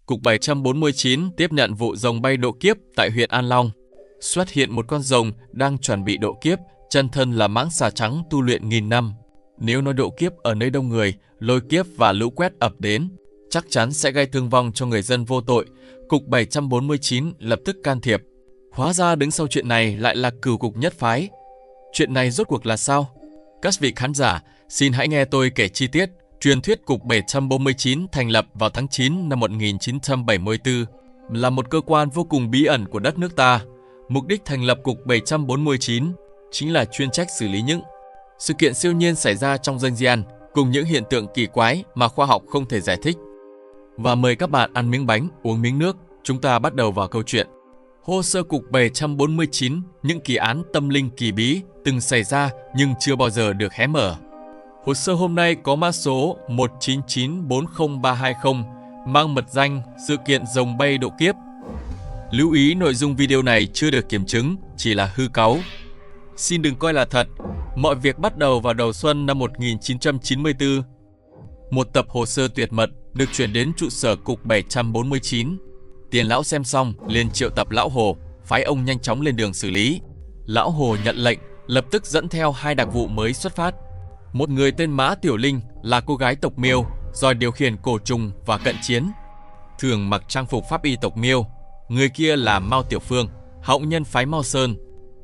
Cục 749 tiếp nhận vụ rồng bay độ kiếp tại huyện An Long. Xuất hiện một con rồng đang chuẩn bị độ kiếp, chân thân là mãng xà trắng tu luyện nghìn năm. Nếu nó độ kiếp ở nơi đông người, lôi kiếp và lũ quét ập đến, chắc chắn sẽ gây thương vong cho người dân vô tội. Cục 749 lập tức can thiệp. Hóa ra đứng sau chuyện này lại là Cửu Cục Nhất Phái. Chuyện này rốt cuộc là sao? Các vị khán giả, xin hãy nghe tôi kể chi tiết. Truyền thuyết Cục 749 thành lập vào tháng 9 năm 1974, là một cơ quan vô cùng bí ẩn của đất nước ta. Mục đích thành lập Cục 749 chính là chuyên trách xử lý những sự kiện siêu nhiên xảy ra trong dân gian, cùng những hiện tượng kỳ quái mà khoa học không thể giải thích. Và mời các bạn ăn miếng bánh, uống miếng nước, chúng ta bắt đầu vào câu chuyện. Hồ sơ Cục 749, những kỳ án tâm linh kỳ bí từng xảy ra nhưng chưa bao giờ được hé mở. Hồ sơ hôm nay có mã số 199-40320, mang mật danh sự kiện rồng bay độ kiếp. Lưu ý nội dung video này chưa được kiểm chứng, chỉ là hư cấu. Xin đừng coi là thật. Mọi việc bắt đầu vào đầu xuân năm 1994. Một tập hồ sơ tuyệt mật được chuyển đến trụ sở Cục 749. Tiền lão xem xong liền triệu tập lão Hồ, phái ông nhanh chóng lên đường xử lý. Lão Hồ nhận lệnh, lập tức dẫn theo hai đặc vụ mới xuất phát. Một người tên Mã Tiểu Linh là cô gái tộc Miêu, giỏi điều khiển cổ trùng và cận chiến, thường mặc trang phục pháp y tộc Miêu. Người kia là Mao Tiểu Phương, hậu nhân phái Mao Sơn,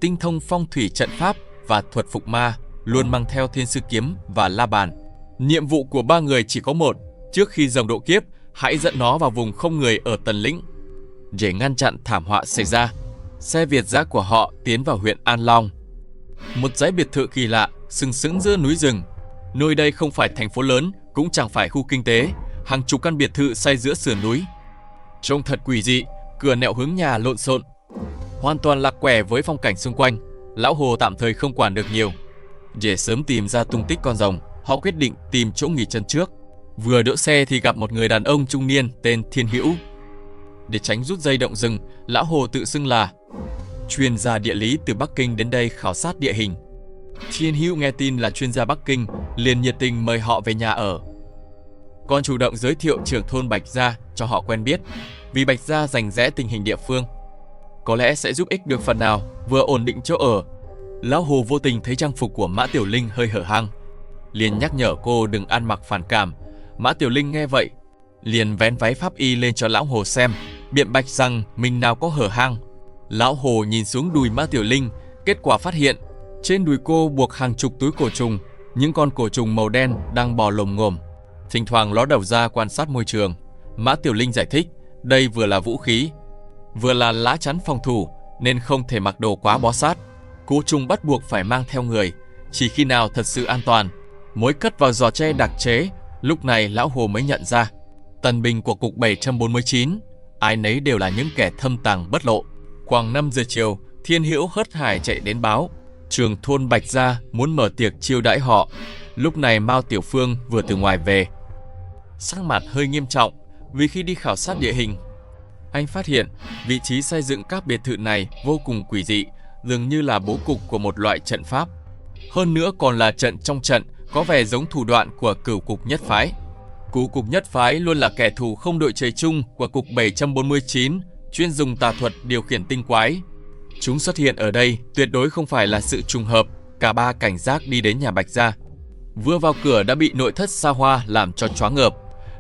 tinh thông phong thủy trận pháp và thuật phục ma, luôn mang theo thiên sư kiếm và la bàn. Nhiệm vụ của ba người chỉ có một: trước khi rồng độ kiếp, hãy dẫn nó vào vùng không người ở Tần Lĩnh. Để ngăn chặn thảm họa xảy ra, xe Việt giã của họ tiến vào huyện An Long, một dãy biệt thự kỳ lạ sừng sững giữa núi rừng. Nơi đây không phải thành phố lớn, cũng chẳng phải khu kinh tế, hàng chục căn biệt thự xây giữa sườn núi. Trông thật quỷ dị, cửa nẻo hướng nhà lộn xộn, hoàn toàn lạc quẻ với phong cảnh xung quanh. Lão Hồ tạm thời không quản được nhiều. Để sớm tìm ra tung tích con rồng, họ quyết định tìm chỗ nghỉ chân trước. Vừa đỗ xe thì gặp một người đàn ông trung niên tên Thiên Hữu. Để tránh rút dây động rừng, lão Hồ tự xưng là chuyên gia địa lý từ Bắc Kinh đến đây khảo sát địa hình. Thiên Hữu nghe tin là chuyên gia Bắc Kinh, liền nhiệt tình mời họ về nhà ở. Còn chủ động giới thiệu trưởng thôn Bạch Gia cho họ quen biết, vì Bạch Gia rành rẽ tình hình địa phương, có lẽ sẽ giúp ích được phần nào, vừa ổn định chỗ ở. Lão Hồ vô tình thấy trang phục của Mã Tiểu Linh hơi hở hang, liền nhắc nhở cô đừng ăn mặc phản cảm. Mã Tiểu Linh nghe vậy, liền vén váy pháp y lên cho lão Hồ xem, biện bạch rằng mình nào có hở hang. Lão Hồ nhìn xuống đùi Mã Tiểu Linh, kết quả phát hiện trên đùi cô buộc hàng chục túi cổ trùng, những con cổ trùng màu đen đang bò lồm ngồm, thỉnh thoảng ló đầu ra quan sát môi trường. Mã Tiểu Linh giải thích, đây vừa là vũ khí, vừa là lá chắn phòng thủ, nên không thể mặc đồ quá bó sát. Cổ trùng bắt buộc phải mang theo người, chỉ khi nào thật sự an toàn mới cất vào giỏ tre đặc chế. Lúc này lão Hồ mới nhận ra, tần binh của Cục 749, ai nấy đều là những kẻ thâm tàng bất lộ. Khoảng 5 giờ chiều, Thiên Hữu hớt hải chạy đến báo, trưởng thôn Bạch Gia muốn mở tiệc chiêu đãi họ. Lúc này Mao Tiểu Phương vừa từ ngoài về, sắc mặt hơi nghiêm trọng, vì khi đi khảo sát địa hình, anh phát hiện vị trí xây dựng các biệt thự này vô cùng quỷ dị, dường như là bố cục của một loại trận pháp. Hơn nữa còn là trận trong trận, có vẻ giống thủ đoạn của Cửu Cục Nhất Phái. Cửu Cục Nhất Phái luôn là kẻ thù không đội trời chung của Cục 749, chuyên dùng tà thuật điều khiển tinh quái. Chúng xuất hiện ở đây tuyệt đối không phải là sự trùng hợp. Cả ba cảnh giác đi đến nhà Bạch Gia. Vừa vào cửa đã bị nội thất xa hoa làm cho choáng ngợp.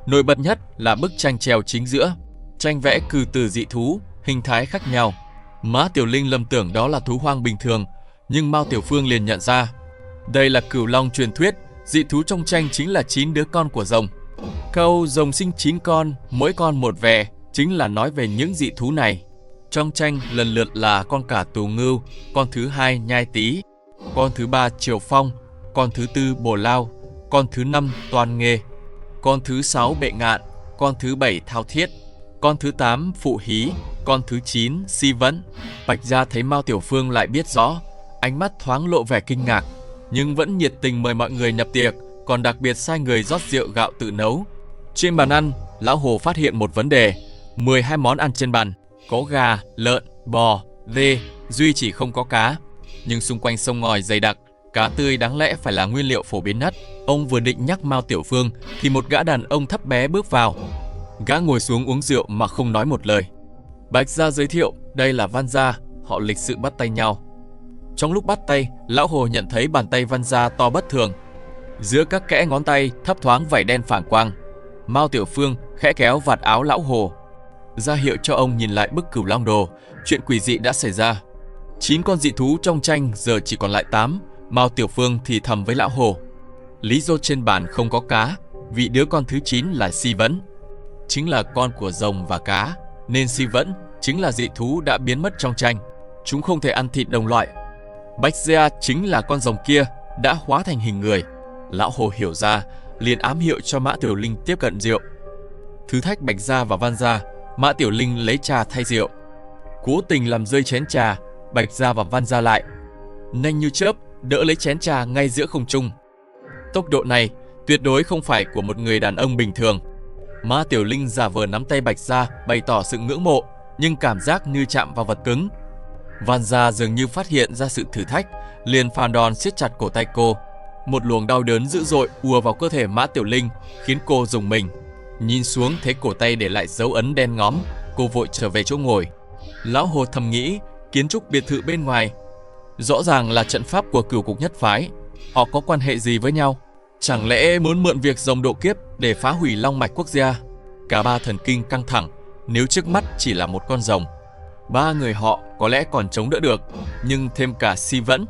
Nổi bật nhất là bức tranh treo chính giữa, tranh vẽ cừ từ dị thú, hình thái khác nhau. Mã Tiểu Linh lầm tưởng đó là thú hoang bình thường, nhưng Mao Tiểu Phương liền nhận ra đây là cửu long truyền thuyết. Dị thú trong tranh chính là 9 đứa con của rồng. Câu rồng sinh 9 con, mỗi con một vẻ, chính là nói về những dị thú này. Trong tranh lần lượt là con cả Tù Ngưu, con thứ hai Nhai Tý, con thứ ba Triều Phong, con thứ tư Bồ Lao, con thứ năm Toan Nghê, con thứ sáu Bệ Ngạn, con thứ bảy Thao Thiết, con thứ 8 Phụ Hí, con thứ 9 Si Vẫn. Bạch Gia thấy Mao Tiểu Phương lại biết rõ, ánh mắt thoáng lộ vẻ kinh ngạc, nhưng vẫn nhiệt tình mời mọi người nhập tiệc, còn đặc biệt sai người rót rượu gạo tự nấu. Trên bàn ăn, lão Hồ phát hiện một vấn đề: 12 món ăn trên bàn, có gà, lợn, bò, dê, duy chỉ không có cá. Nhưng xung quanh sông ngòi dày đặc, cá tươi đáng lẽ phải là nguyên liệu phổ biến nhất. Ông vừa định nhắc Mao Tiểu Phương thì một gã đàn ông thấp bé bước vào. Gã ngồi xuống uống rượu mà không nói một lời. Bạch Gia giới thiệu đây là Văn Gia, họ lịch sự bắt tay nhau. Trong lúc bắt tay, Lão Hồ nhận thấy bàn tay Văn Gia to bất thường. Giữa các kẽ ngón tay thấp thoáng vảy đen phản quang. Mao Tiểu Phương khẽ kéo vạt áo Lão Hồ, ra hiệu cho ông nhìn lại bức Cửu Long Đồ. Chuyện quỷ dị đã xảy ra. 9 con dị thú trong tranh giờ chỉ còn lại 8. Mao Tiểu Phương thì thầm với Lão Hồ. Lý do trên bàn không có cá, vì đứa con thứ 9 là Si Vẫn, chính là con của rồng và cá, nên Si Vẫn chính là dị thú đã biến mất trong tranh. Chúng không thể ăn thịt đồng loại. Bạch Gia chính là con rồng kia đã hóa thành hình người. Lão Hồ hiểu ra, liền ám hiệu cho Mã Tiểu Linh tiếp cận rượu. Thử thách Bạch Gia và Văn Gia, Mã Tiểu Linh lấy trà thay rượu, cố tình làm rơi chén trà. Bạch Gia và Văn Gia lại nhanh như chớp đỡ lấy chén trà ngay giữa không trung. Tốc độ này tuyệt đối không phải của một người đàn ông bình thường. Mã Tiểu Linh giả vờ nắm tay Bạch Gia bày tỏ sự ngưỡng mộ, nhưng cảm giác như chạm vào vật cứng. Văn Gia dường như phát hiện ra sự thử thách, liền phản đòn siết chặt cổ tay cô. Một luồng đau đớn dữ dội ùa vào cơ thể Mã Tiểu Linh, khiến cô rùng mình. Nhìn xuống thấy cổ tay để lại dấu ấn đen ngóm, cô vội trở về chỗ ngồi. Lão Hồ thầm nghĩ, kiến trúc biệt thự bên ngoài rõ ràng là trận pháp của Cửu Cục Nhất Phái. Họ có quan hệ gì với nhau? Chẳng lẽ muốn mượn việc rồng độ kiếp để phá hủy long mạch quốc gia? Cả ba thần kinh căng thẳng. Nếu trước mắt chỉ là một con rồng, ba người họ có lẽ còn chống đỡ được, nhưng thêm cả Si Vẫn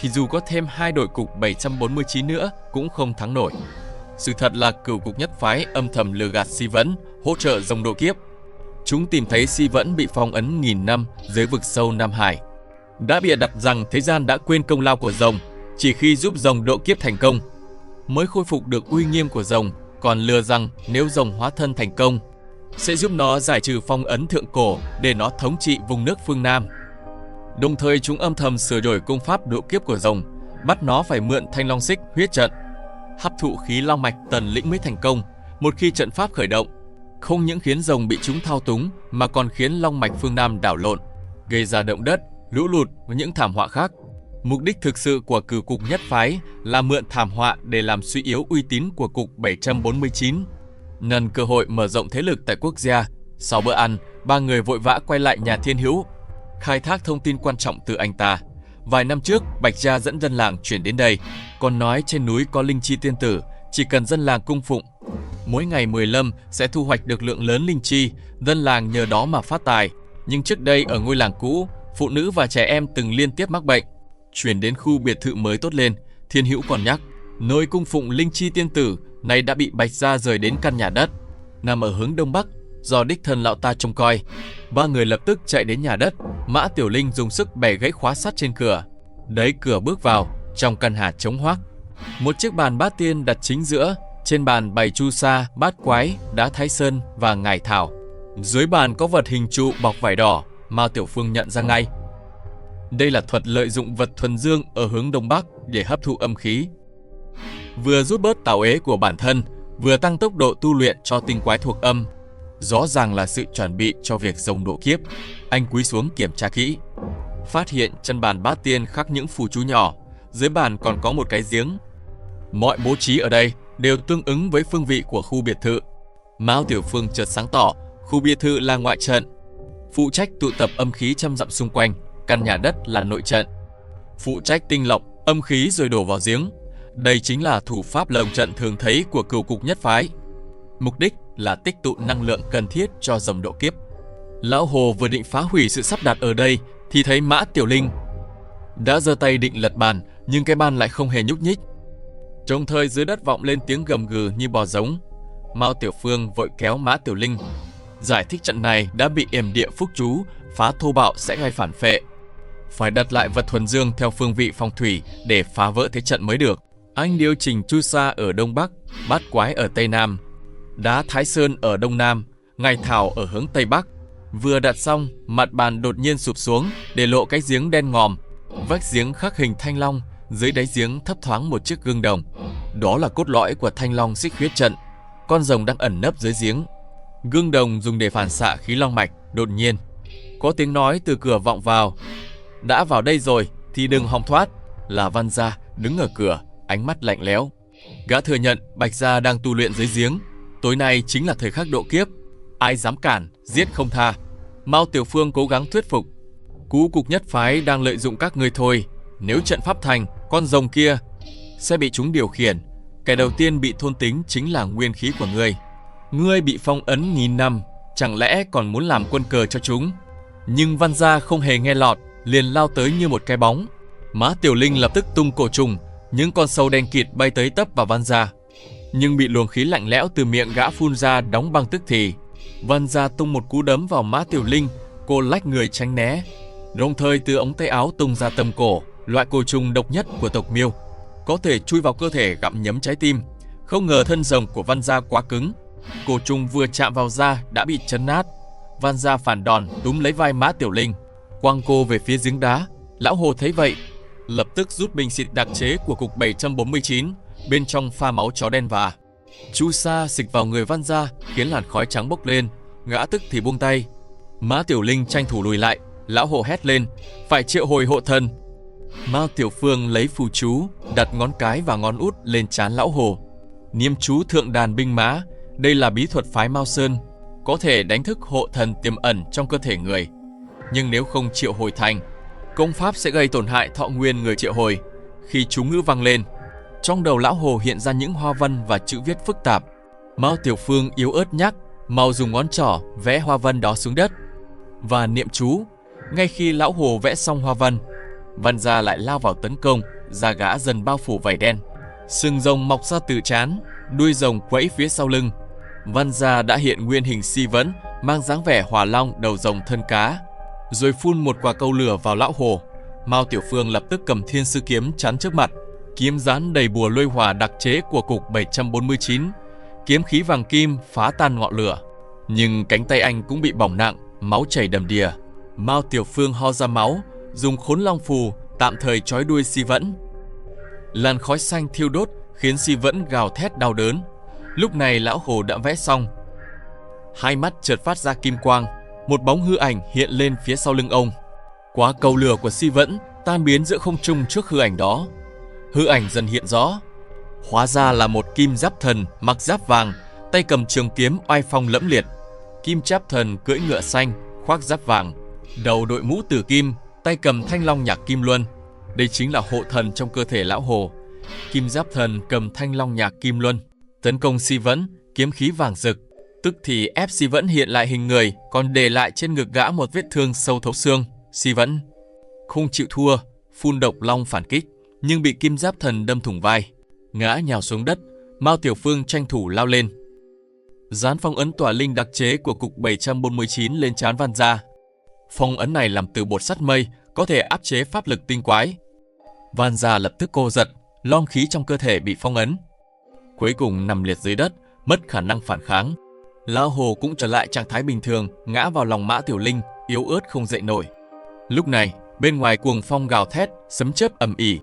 thì dù có thêm 2 đội cục 749 nữa cũng không thắng nổi. Sự thật là Cửu Cục Nhất Phái âm thầm lừa gạt Si Vẫn, hỗ trợ rồng độ kiếp. Chúng tìm thấy Si Vẫn bị phong ấn 1000 năm dưới vực sâu Nam Hải, đã bịa đặt rằng thế gian đã quên công lao của rồng, chỉ khi giúp rồng độ kiếp thành công mới khôi phục được uy nghiêm của rồng, còn lừa rằng nếu rồng hóa thân thành công sẽ giúp nó giải trừ phong ấn thượng cổ để nó thống trị vùng nước phương Nam. Đồng thời chúng âm thầm sửa đổi công pháp độ kiếp của rồng, bắt nó phải mượn Thanh Long Xích huyết trận, hấp thụ khí long mạch tần lĩnh mới thành công. Một khi trận pháp khởi động, không những khiến rồng bị chúng thao túng mà còn khiến long mạch phương Nam đảo lộn, gây ra động đất, lũ lụt và những thảm họa khác. Mục đích thực sự của Cửu Cục Nhất Phái là mượn thảm họa để làm suy yếu uy tín của Cục 749, nhân cơ hội mở rộng thế lực tại quốc gia. Sau bữa ăn, ba người vội vã quay lại nhà Thiên Hữu, khai thác thông tin quan trọng từ anh ta. Vài năm trước, Bạch Gia dẫn dân làng chuyển đến đây, còn nói trên núi có linh chi tiên tử, chỉ cần dân làng cung phụng, mỗi ngày 10 lâm sẽ thu hoạch được lượng lớn linh chi, dân làng nhờ đó mà phát tài. Nhưng trước đây ở ngôi làng cũ, phụ nữ và trẻ em từng liên tiếp mắc bệnh. Chuyển đến khu biệt thự mới tốt lên, Thiên Hữu còn nhắc, nơi cung phụng linh chi tiên tử này đã bị Bạch Gia rời đến căn nhà đất nằm ở hướng đông bắc, do đích thân lão ta trông coi. Ba người lập tức chạy đến nhà đất. Mã Tiểu Linh dùng sức bẻ gãy khóa sắt trên cửa, đẩy cửa bước vào. Trong căn nhà trống hoác, một chiếc bàn bát tiên đặt chính giữa. Trên bàn bày chu sa, bát quái, đá thái sơn và ngải thảo. Dưới bàn có vật hình trụ bọc vải đỏ. Mao Tiểu Phương nhận ra ngay, đây là thuật lợi dụng vật thuần dương ở hướng đông bắc để hấp thụ âm khí, vừa rút bớt tào ế của bản thân, vừa tăng tốc độ tu luyện cho tinh quái thuộc âm. Rõ ràng là sự chuẩn bị cho việc rồng độ kiếp. Anh cúi xuống kiểm tra kỹ, phát hiện chân bàn bát tiên khắc những phù chú nhỏ, dưới bàn còn có một cái giếng. Mọi bố trí ở đây đều tương ứng với phương vị của khu biệt thự. Mao Tiểu Phương chợt sáng tỏ, khu biệt thự là ngoại trận, phụ trách tụ tập âm khí trăm dặm xung quanh. Căn nhà đất là nội trận, phụ trách tinh lọc âm khí rồi đổ vào giếng. Đây chính là thủ pháp lồng trận thường thấy của Cửu Cục Nhất Phái. Mục đích là tích tụ năng lượng cần thiết cho rồng độ kiếp. Lão Hồ vừa định phá hủy sự sắp đặt ở đây thì thấy Mã Tiểu Linh đã giơ tay định lật bàn, nhưng cái bàn lại không hề nhúc nhích. Đồng thời dưới đất vọng lên tiếng gầm gừ như bò giống. Mao Tiểu Phương vội kéo Mã Tiểu Linh, giải thích trận này đã bị yểm địa phúc chú, phá thô bạo sẽ gây phản phệ, phải đặt lại vật thuần dương theo phương vị phong thủy để phá vỡ thế trận mới được. Anh điều chỉnh chu sa ở đông bắc, bát quái ở tây nam, đá thái sơn ở đông nam, ngải thảo ở hướng tây bắc. Vừa đặt xong, mặt bàn đột nhiên sụp xuống để lộ cái giếng đen ngòm. Vách giếng khắc hình thanh long, dưới đáy giếng thấp thoáng một chiếc gương đồng. Đó là cốt lõi của Thanh Long Xích huyết trận. Con rồng đang ẩn nấp dưới giếng. Gương đồng dùng để phản xạ khí long mạch. Đột nhiên có tiếng nói từ cửa vọng vào, đã vào đây rồi thì đừng hòng thoát. Là Văn Gia đứng ở cửa, ánh mắt lạnh lẽo. Gã thừa nhận Bạch Gia đang tu luyện dưới giếng. Tối nay chính là thời khắc độ kiếp, ai dám cản, giết không tha. Mao Tiểu Phương cố gắng thuyết phục. Cú cục nhất phái đang lợi dụng các ngươi thôi. Nếu trận pháp thành, con rồng kia sẽ bị chúng điều khiển. Kẻ đầu tiên bị thôn tính chính là nguyên khí của ngươi. Ngươi bị phong ấn nghìn năm, chẳng lẽ còn muốn làm quân cờ cho chúng? Nhưng Văn Gia không hề nghe lọt, liền lao tới như một cái bóng. Má Tiểu Linh lập tức tung cổ trùng, những con sâu đen kịt bay tới tấp vào Văn Gia, nhưng bị luồng khí lạnh lẽo từ miệng gã phun ra đóng băng tức thì. Văn Gia tung một cú đấm vào má Tiểu Linh, cô lách người tránh né. Đồng thời từ ống tay áo tung ra tầm cổ, loại cổ trùng độc nhất của tộc Miêu, có thể chui vào cơ thể gặm nhấm trái tim. Không ngờ thân rồng của Văn Gia quá cứng, cổ trùng vừa chạm vào da đã bị chấn nát. Văn Gia phản đòn túm lấy vai má Tiểu Linh, quăng cô về phía giếng đá. Lão Hồ thấy vậy, lập tức rút bình xịt đặc chế của cục 749, bên trong pha máu chó đen và chu sa xịt vào người Văn Gia, khiến làn khói trắng bốc lên. Gã tức thì buông tay. Má Tiểu Linh tranh thủ lùi lại. Lão Hồ hét lên, phải triệu hồi hộ thần. Mao Tiểu Phương lấy phù chú, đặt ngón cái và ngón út lên trán Lão Hồ, niệm chú thượng đàn binh mã. Đây là bí thuật phái Mao Sơn, có thể đánh thức hộ thần tiềm ẩn trong cơ thể người. Nhưng nếu không triệu hồi thành, công pháp sẽ gây tổn hại thọ nguyên người triệu hồi. Khi chú ngữ vang lên, trong đầu Lão Hồ hiện ra những hoa văn và chữ viết phức tạp. Mao Tiểu Phương yếu ớt nhắc, mau dùng ngón trỏ vẽ hoa văn đó xuống đất và niệm chú. Ngay khi Lão Hồ vẽ xong hoa văn, Văn Gia lại lao vào tấn công. Da gã dần bao phủ vảy đen, sừng rồng mọc ra từ trán, đuôi rồng quẫy phía sau lưng. Văn Gia đã hiện nguyên hình Si Vẫn, mang dáng vẻ hỏa long đầu rồng thân cá, rồi phun một quả câu lửa vào Lão Hồ. Mao Tiểu Phương lập tức cầm Thiên Sư Kiếm chắn trước mặt, kiếm dán đầy bùa lôi hỏa đặc chế của cục 749, kiếm khí vàng kim phá tan ngọn lửa. Nhưng cánh tay anh cũng bị bỏng nặng, máu chảy đầm đìa. Mao Tiểu Phương ho ra máu, dùng Khốn Long Phù tạm thời trói đuôi Si Vẫn. Làn khói xanh thiêu đốt khiến Si Vẫn gào thét đau đớn. Lúc này Lão Hồ đã vẽ xong. Hai mắt chợt phát ra kim quang, một bóng hư ảnh hiện lên phía sau lưng ông. Quả cầu lửa của Si Vẫn tan biến giữa không trung trước hư ảnh đó. Hư ảnh dần hiện rõ, hóa ra là một kim giáp thần mặc giáp vàng, tay cầm trường kiếm oai phong lẫm liệt. Kim giáp thần cưỡi ngựa xanh, khoác giáp vàng, đầu đội mũ tử kim, tay cầm thanh long nhạc kim luân. Đây chính là hộ thần trong cơ thể Lão Hồ. Kim giáp thần cầm thanh long nhạc kim luân, tấn công Si Vẫn, kiếm khí vàng rực, tức thì ép Si Vẫn hiện lại hình người, còn để lại trên ngực gã một vết thương sâu thấu xương. Si Vẫn không chịu thua, phun độc long phản kích, nhưng bị kim giáp thần đâm thủng vai, ngã nhào xuống đất. Mao Tiểu Phương tranh thủ lao lên, dán phong ấn tỏa linh đặc chế của cục 749 lên trán Văn Gia. Phong ấn này làm từ bột sắt mây, có thể áp chế pháp lực tinh quái. Văn Gia lập tức co giật, long khí trong cơ thể bị phong ấn, cuối cùng nằm liệt dưới đất, mất khả năng phản kháng. Lão Hồ cũng trở lại trạng thái bình thường, ngã vào lòng Mã Tiểu Linh, yếu ớt không dậy nổi. Lúc này, bên ngoài cuồng phong gào thét, sấm chớp ầm ỉ,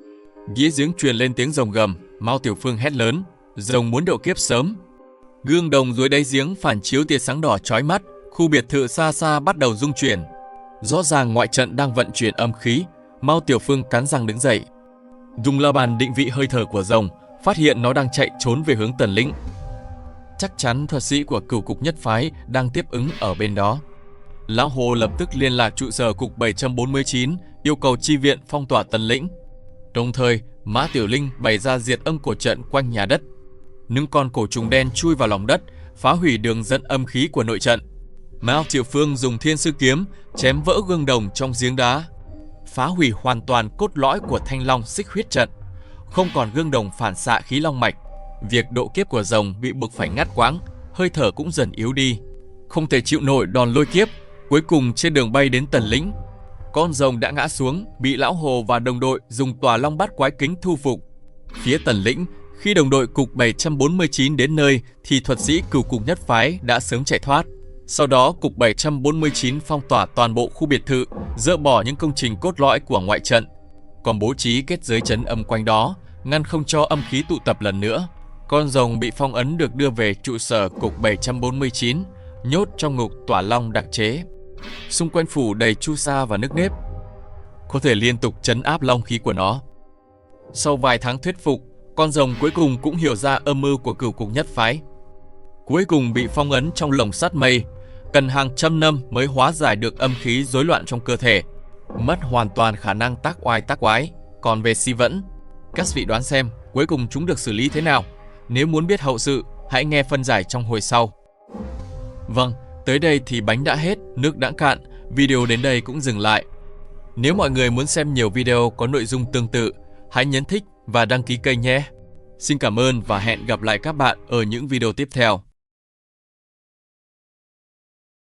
dưới giếng truyền lên tiếng rồng gầm. Mao Tiểu Phương hét lớn, rồng muốn độ kiếp sớm. Gương đồng dưới đáy giếng phản chiếu tia sáng đỏ chói mắt, khu biệt thự xa xa bắt đầu rung chuyển. Rõ ràng ngoại trận đang vận chuyển âm khí. Mao Tiểu Phương cắn răng đứng dậy, dùng la bàn định vị hơi thở của rồng, phát hiện nó đang chạy trốn về hướng Tần Lĩnh. Chắc chắn thuật sĩ của Cửu Cục Nhất Phái đang tiếp ứng ở bên đó. Lão Hồ lập tức liên lạc trụ sở cục 749, yêu cầu chi viện phong tỏa Tần Lĩnh. Đồng thời, Mã Tiểu Linh bày ra diệt âm cổ trận quanh nhà đất. Những con cổ trùng đen chui vào lòng đất, phá hủy đường dẫn âm khí của nội trận. Mao Tiểu Phương dùng Thiên Sư Kiếm chém vỡ gương đồng trong giếng đá, phá hủy hoàn toàn cốt lõi của Thanh Long Xích Huyết trận, không còn gương đồng phản xạ khí long mạch. Việc độ kiếp của rồng bị buộc phải ngắt quãng, hơi thở cũng dần yếu đi, không thể chịu nổi đòn lôi kiếp. Cuối cùng trên đường bay đến Tần Lĩnh, con rồng đã ngã xuống, bị Lão Hồ và đồng đội dùng Tòa Long Bát Quái Kính thu phục. Phía Tần Lĩnh, khi đồng đội cục 749 đến nơi thì thuật sĩ Cửu Cục Nhất Phái đã sớm chạy thoát. Sau đó cục 749 phong tỏa toàn bộ khu biệt thự, dỡ bỏ những công trình cốt lõi của ngoại trận, còn bố trí kết giới trấn âm quanh đó, ngăn không cho âm khí tụ tập lần nữa. Con rồng bị phong ấn được đưa về trụ sở cục 749, nhốt trong ngục Tỏa Long đặc chế. Xung quanh phủ đầy chu sa và nước nếp, có thể liên tục trấn áp long khí của nó. Sau vài tháng thuyết phục, con rồng cuối cùng cũng hiểu ra âm mưu của Cửu Cục Nhất Phái. cuối cùng bị phong ấn trong lồng sắt mây, cần hàng trăm năm mới hóa giải được âm khí rối loạn trong cơ thể, mất hoàn toàn khả năng tác oai tác quái. Còn về Si Vẫn, các vị đoán xem cuối cùng chúng được xử lý thế nào? Nếu muốn biết hậu sự, hãy nghe phân giải trong hồi sau. Vâng, tới đây thì bánh đã hết, nước đã cạn, video đến đây cũng dừng lại. Nếu mọi người muốn xem nhiều video có nội dung tương tự, hãy nhấn thích và đăng ký kênh nhé. Xin cảm ơn và hẹn gặp lại các bạn ở những video tiếp theo.